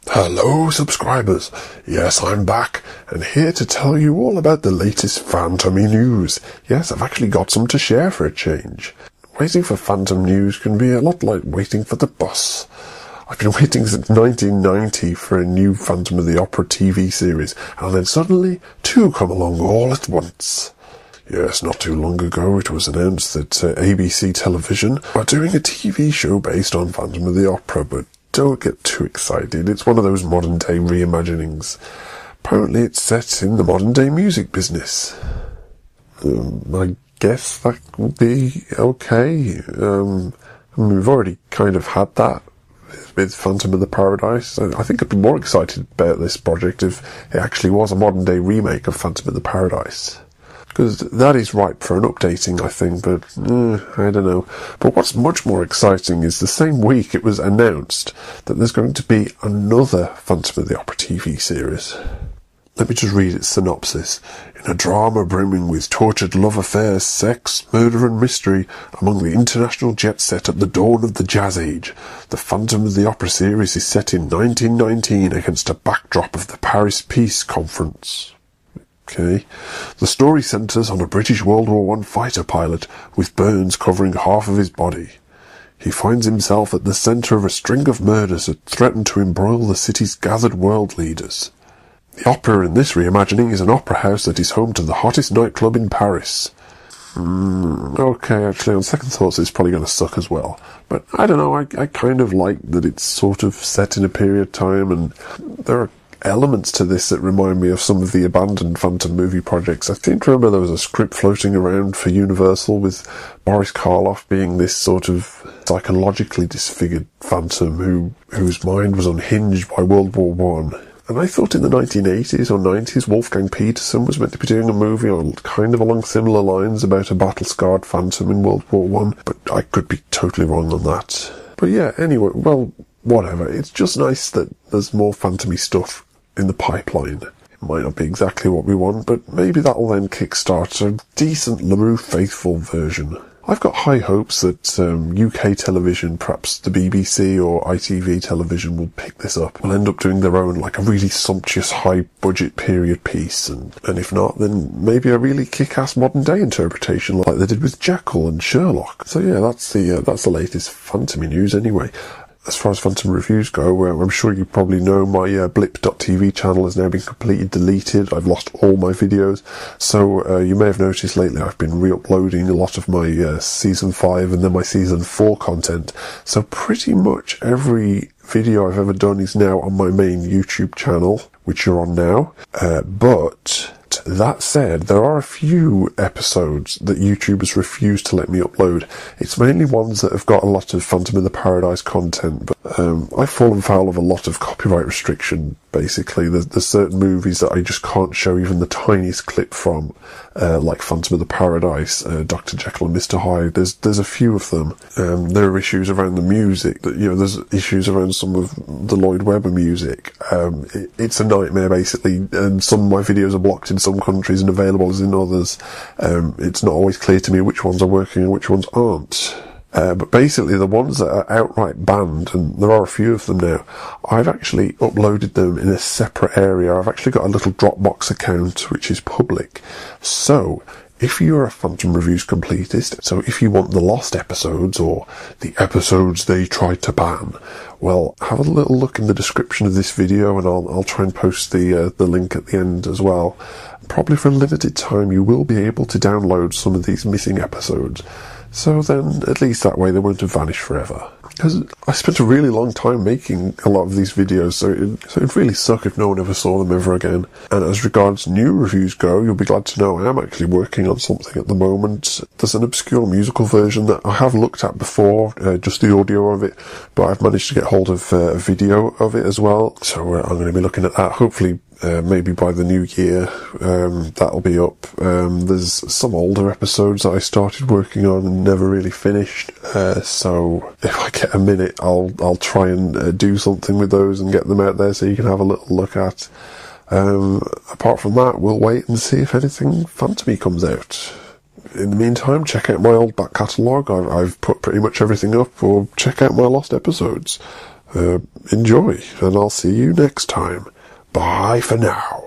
Hello subscribers, yes I'm back and here to tell you all about the latest Phantom news. Yes, I've actually got some to share for a change. Waiting for Phantom news can be a lot like waiting for the bus. I've been waiting since 1990 for a new Phantom of the Opera TV series, and then suddenly two come along all at once. Yes, not too long ago it was announced that ABC Television are doing a TV show based on Phantom of the Opera, but don't get too excited, it's one of those modern day reimaginings. Apparently it's set in the modern day music business. I guess that would be okay. We've already kind of had that with Phantom of the Paradise. I think I'd be more excited about this project if it actually was a modern day remake of Phantom of the Paradise. Because that is ripe for an updating, I think, but I don't know. But what's much more exciting is the same week it was announced that there's going to be another Phantom of the Opera TV series. Let me just read its synopsis. In a drama brimming with tortured love affairs, sex, murder and mystery among the international jet set at the dawn of the Jazz Age, the Phantom of the Opera series is set in 1919 against a backdrop of the Paris Peace Conference. Okay. The story centres on a British World War I fighter pilot with burns covering half of his body. He finds himself at the centre of a string of murders that threaten to embroil the city's gathered world leaders. The opera in this reimagining is an opera house that is home to the hottest nightclub in Paris. Okay, actually, on second thoughts, it's probably going to suck as well. But I don't know, I kind of like that it's sort of set in a period of time, and there are elements to this that remind me of some of the abandoned Phantom movie projects. I think, remember, there was a script floating around for Universal with Boris Karloff being this sort of psychologically disfigured Phantom whose mind was unhinged by World War One. And I thought in the 1980s or 90s Wolfgang Petersen was meant to be doing a movie on kind of along similar lines about a battle-scarred Phantom in World War One, but I could be totally wrong on that. But yeah, anyway, well, whatever. It's just nice that there's more Phantom-y stuff in the pipeline. It might not be exactly what we want, but maybe that'll then kickstart a decent LaRue Faithful version. I've got high hopes that UK television, perhaps the BBC or ITV television, will pick this up. Will end up doing their own, like a really sumptuous high-budget period piece, and if not, then maybe a really kick-ass modern-day interpretation like they did with Jekyll and Sherlock. So yeah, that's the latest Phantom news anyway. As far as Phantom reviews go, I'm sure you probably know my blip.tv channel has now been completely deleted. I've lost all my videos. So you may have noticed lately I've been re-uploading a lot of my Season 5 and then my Season 4 content. So pretty much every video I've ever done is now on my main YouTube channel, which you're on now. But that said, there are a few episodes that YouTube has refused to let me upload. It's mainly ones that have got a lot of Phantom of the Paradise content, but I've fallen foul of a lot of copyright restriction, basically. There's certain movies that I just can't show even the tiniest clip from, like Phantom of the Paradise, Dr. Jekyll and Mr. Hyde. There's a few of them. There are issues around the music, there's issues around some of the Lloyd Webber music. It's a nightmare, basically, and some of my videos are blocked in some countries and available as in others. It's not always clear to me which ones are working and which ones aren't. But basically the ones that are outright banned, and there are a few of them now, I've actually uploaded them in a separate area. I've actually got a little Dropbox account which is public. So if you're a Phantom Reviews completist, so if you want the lost episodes or the episodes they tried to ban, well, have a little look in the description of this video, and I'll try and post the link at the end as well. Probably for a limited time you will be able to download some of these missing episodes. So then, at least that way, they won't have vanished forever. Because I spent a really long time making a lot of these videos, so it'd really suck if no one ever saw them ever again. And as regards new reviews go, you'll be glad to know I am actually working on something at the moment. There's an obscure musical version that I have looked at before, just the audio of it, but I've managed to get hold of a video of it as well. So I'm going to be looking at that, hopefully maybe by the new year. That'll be up. There's some older episodes that I started working on and never really finished, so if I get a minute I'll try and do something with those and get them out there so you can have a little look at. Apart from that, we'll wait and see if anything Phantom-y comes out. In the meantime, check out my old back catalogue. I've put pretty much everything up, or check out my lost episodes. enjoy, and I'll see you next time. Bye for now.